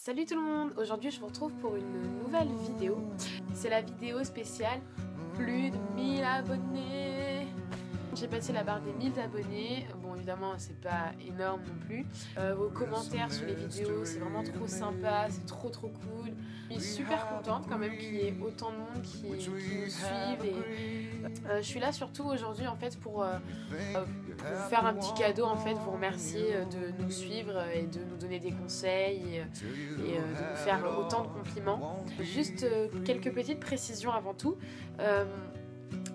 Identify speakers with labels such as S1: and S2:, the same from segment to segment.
S1: Salut tout le monde, aujourd'hui je vous retrouve pour une nouvelle vidéo. C'est la vidéo spéciale plus de 1000 abonnés. J'ai passé la barre des 1000 abonnés. Bon évidemment c'est pas énorme non plus. Vos commentaires sous les vidéos c'est vraiment trop sympa, c'est trop cool. Je suis super contente quand même qu'il y ait autant de monde qui nous suivent et je suis là surtout aujourd'hui en fait pour vous faire un petit cadeau en fait, vous remercier de nous suivre et de nous donner des conseils et de nous faire autant de compliments. Juste quelques petites précisions avant tout.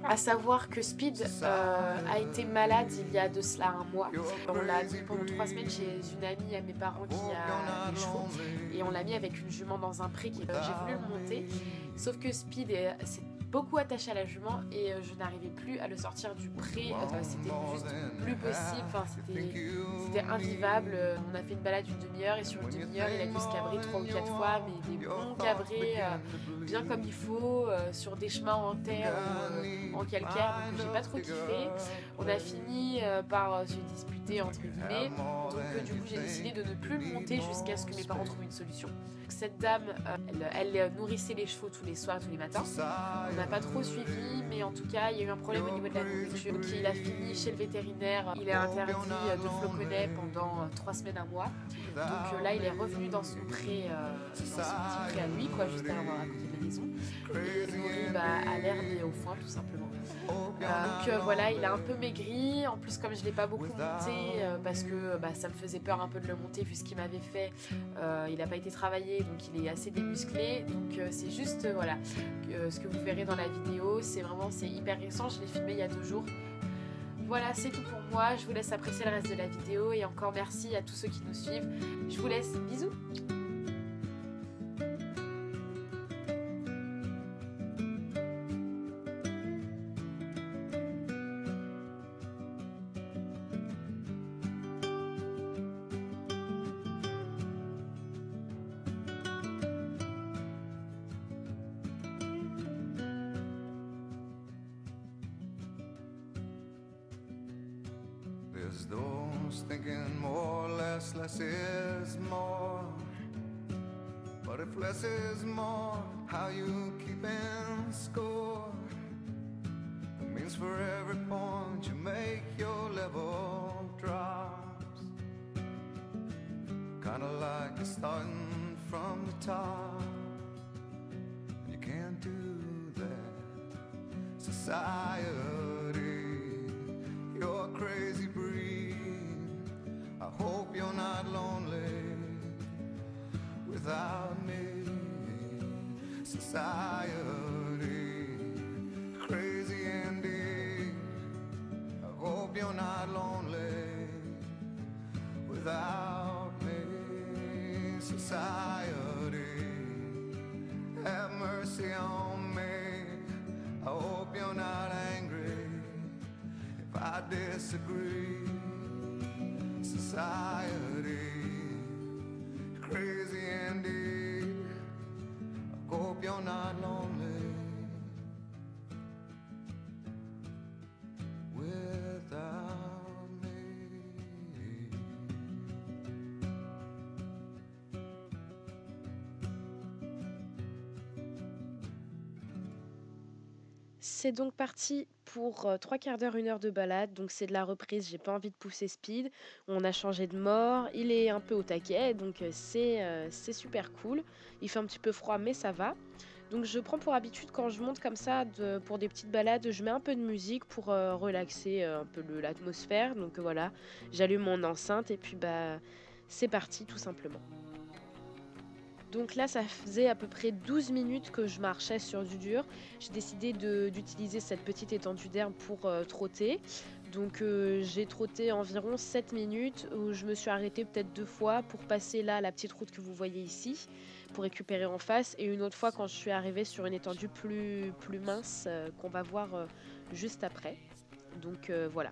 S1: À savoir que Speed a été malade il y a de cela un mois. On l'a mis pendant 3 semaines chez une amie à mes parents qui a des chevaux et on l'a mis avec une jument dans un pré. J'ai voulu le monter, sauf que Speed s'est beaucoup attaché à la jument et je n'arrivais plus à le sortir du pré. C'était juste plus possible, enfin, c'était invivable. On a fait une balade d'une demi-heure et sur une demi-heure il a dû se cabrer 3 ou 4 fois, mais des bons cabrés bien comme il faut, sur des chemins en terre en calcaire, donc j'ai pas trop kiffé. On a fini par se disputer entre guillemets, donc du coup j'ai décidé de ne plus le monter jusqu'à ce que mes parents trouvent une solution. Cette dame, elle nourrissait les chevaux tous les soirs, tous les matins. On n'a pas trop suivi, mais en tout cas il y a eu un problème au niveau de la nourriture. Donc il a fini chez le vétérinaire, il est interdit de floconnet pendant 3 semaines, un mois. Donc là il est revenu dans son pré, dans son petit pré à lui, quoi, juste à côté de la maison. Et nourri à l'herbe et au foin tout simplement. Donc voilà, il a un peu maigri. En plus comme je l'ai pas beaucoup monté parce que ça me faisait peur un peu de le monter vu ce qu'il m'avait fait, il n'a pas été travaillé donc il est assez démusclé. Donc c'est juste voilà ce que vous verrez dans la vidéo, c'est hyper récent, je l'ai filmé il y a 2 jours. Voilà, c'est tout pour moi, je vous laisse apprécier le reste de la vidéo et encore merci à tous ceux qui nous suivent. Je vous laisse, bisous.
S2: There's those thinking more, less is more. But if less is more, how you keeping score? It means for every point you make, your level drops. Kinda like you're starting from the top. You can't do that, society. You're a crazy breed. I hope you're not lonely without me. Society, crazy indeed. I hope you're not lonely without me. Society, have mercy on me. I hope you're not angry if I disagree. Society, crazy indeed. I hope you're not lonely without me.
S1: C'est donc parti pour 3 quarts d'heure, 1 heure de balade. Donc c'est de la reprise, j'ai pas envie de pousser Speed. On a changé de mort, il est un peu au taquet, donc c'est super cool. Il fait un petit peu froid mais ça va. Donc je prends pour habitude quand je monte comme ça pour des petites balades, je mets un peu de musique pour relaxer un peu l'atmosphère. Donc voilà, j'allume mon enceinte et puis c'est parti tout simplement. Donc là, ça faisait à peu près 12 minutes que je marchais sur du dur. J'ai décidé d'utiliser cette petite étendue d'herbe pour trotter. Donc j'ai trotté environ 7 minutes où je me suis arrêtée peut-être 2 fois pour passer là la petite route que vous voyez ici, pour récupérer en face. Et une autre fois quand je suis arrivée sur une étendue plus mince qu'on va voir juste après. Donc voilà.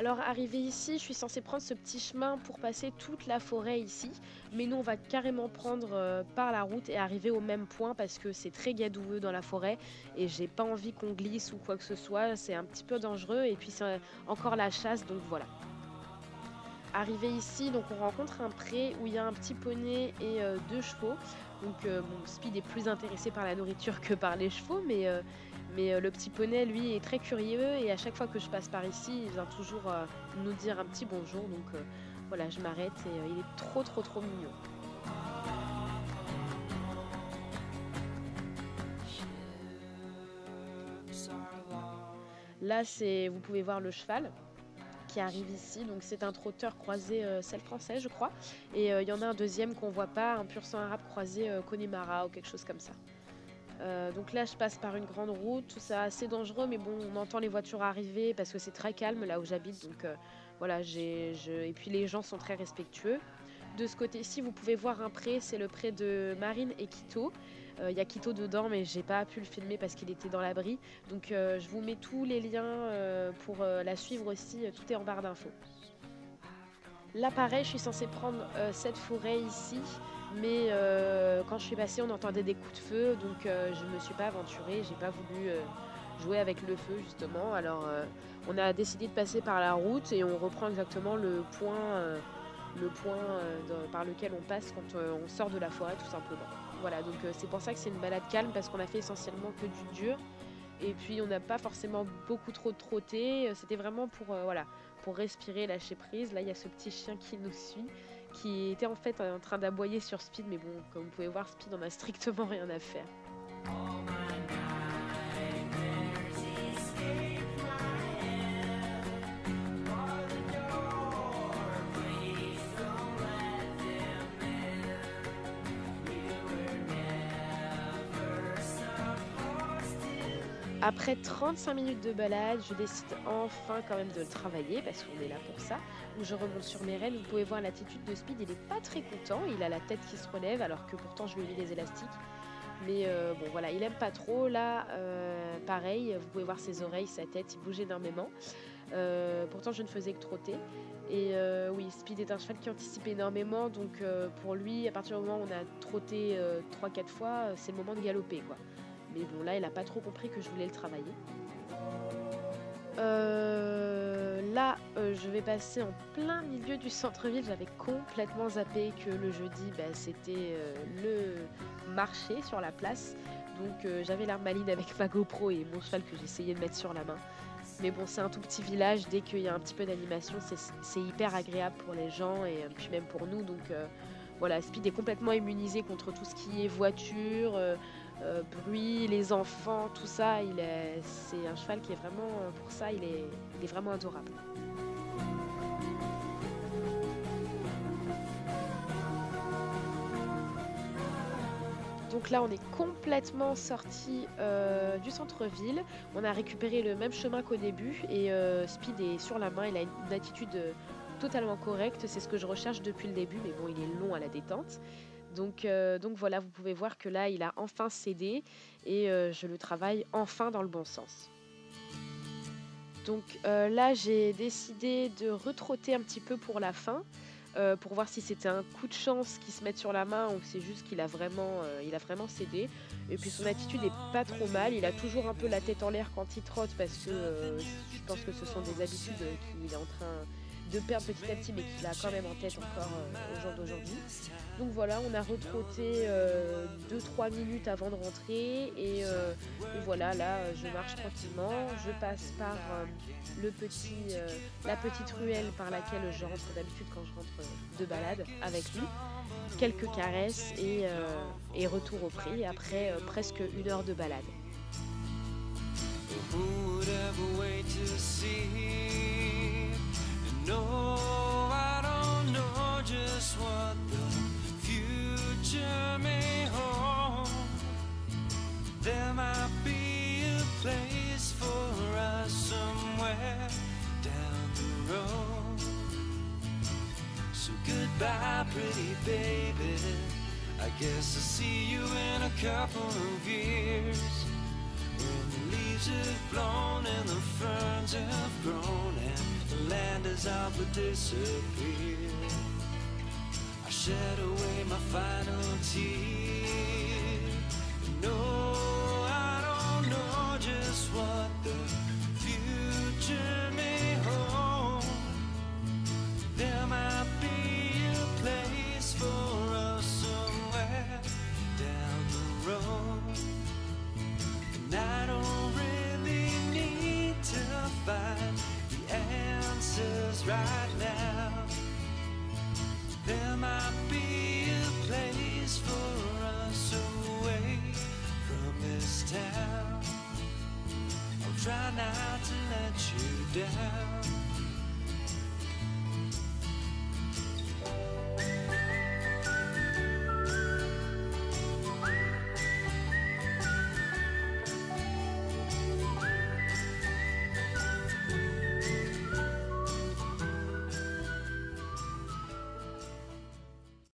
S3: Alors arrivé ici, je suis censée prendre ce petit chemin pour passer toute la forêt ici. Mais nous on va carrément prendre par la route et arriver au même point parce que c'est très gadouilleux dans la forêt. Et j'ai pas envie qu'on glisse ou quoi que ce soit, c'est un petit peu dangereux et puis c'est encore la chasse donc voilà. Arrivé ici, donc on rencontre un pré où il y a un petit poney et 2 chevaux. Donc bon, Speed est plus intéressé par la nourriture que par les chevaux, mais le petit poney, lui, est très curieux et à chaque fois que je passe par ici, il vient toujours nous dire un petit bonjour. Donc voilà, je m'arrête et il est trop mignon. Là, vous pouvez voir le cheval qui arrive ici, donc c'est un trotteur croisé selle français je crois, et il y en a un deuxième qu'on voit pas, un pur sang arabe croisé Connemara ou quelque chose comme ça. Donc là je passe par une grande route, c'est assez dangereux mais bon on entend les voitures arriver parce que c'est très calme là où j'habite, donc voilà et puis les gens sont très respectueux. De ce côté-ci vous pouvez voir un pré, c'est le pré de Marine et Quito. Il y a Quito dedans mais j'ai pas pu le filmer parce qu'il était dans l'abri, donc je vous mets tous les liens pour la suivre aussi, tout est en barre d'infos. Là pareil je suis censée prendre cette forêt ici, mais quand je suis passée on entendait des coups de feu, donc je me suis pas aventurée, j'ai pas voulu jouer avec le feu justement, alors on a décidé de passer par la route et on reprend exactement le point par lequel on passe quand on sort de la forêt tout simplement. Voilà, donc c'est pour ça que c'est une balade calme parce qu'on a fait essentiellement que du dur et puis on n'a pas forcément beaucoup trop trotté, c'était vraiment pour respirer, lâcher prise. Là il y a ce petit chien qui nous suit, qui était en fait en train d'aboyer sur Speed, mais bon comme vous pouvez voir Speed en a strictement rien à faire. Après 35 minutes de balade, je décide enfin quand même de le travailler parce qu'on est là pour ça. Donc je remonte sur mes rênes, vous pouvez voir l'attitude de Speed, il est pas très content, il a la tête qui se relève alors que pourtant je lui ai mis des élastiques. Mais bon voilà, il aime pas trop, là pareil, vous pouvez voir ses oreilles, sa tête, il bouge énormément. Pourtant je ne faisais que trotter. Et oui, Speed est un cheval qui anticipe énormément, donc pour lui, à partir du moment où on a trotté 3-4 fois, c'est le moment de galoper quoi. Mais bon là il a pas trop compris que je voulais le travailler. Là je vais passer en plein milieu du centre-ville, j'avais complètement zappé que le jeudi c'était le marché sur la place. Donc j'avais l'arme maline avec ma GoPro et mon cheval que j'essayais de mettre sur la main. Mais bon c'est un tout petit village, dès qu'il y a un petit peu d'animation c'est hyper agréable pour les gens et puis même pour nous. Donc voilà, Speed est complètement immunisé contre tout ce qui est voiture, bruit, les enfants, tout ça. C'est un cheval qui est vraiment, pour ça, il est vraiment adorable. Donc là, on est complètement sorti du centre-ville. On a récupéré le même chemin qu'au début et Speed est sur la main. Il a une attitude totalement correcte. C'est ce que je recherche depuis le début, mais bon, il est long à la détente. Donc voilà, vous pouvez voir que là, il a enfin cédé et je le travaille enfin dans le bon sens. Donc là, j'ai décidé de retrotter un petit peu pour la fin, pour voir si c'était un coup de chance qu'il se mette sur la main ou c'est juste qu'il a vraiment cédé. Et puis son attitude est pas trop mal, il a toujours un peu la tête en l'air quand il trotte parce que je pense que ce sont des habitudes qu'il est en train de perdre petit à petit mais qu'il a quand même en tête encore au jour d'aujourd'hui. Donc voilà, on a retrotté 2-3 minutes avant de rentrer et voilà, là je marche tranquillement, je passe par la petite ruelle par laquelle je rentre d'habitude quand je rentre de balade avec lui. Quelques caresses et retour au pré et après presque 1 heure de balade.
S2: No, I don't know just what the future may hold. There might be a place for us somewhere down the road. So goodbye, pretty baby. I guess I'll see you in a couple of years when the leaves leaves have blown and the ferns have grown and the land is out but disappeared. I shed away my final tear. No, I don't know just what the future may hold. There might be a place for us somewhere down the road. And I don't really need to find the answers right now. There might be a place for us away from this town. I'll try not to let you down.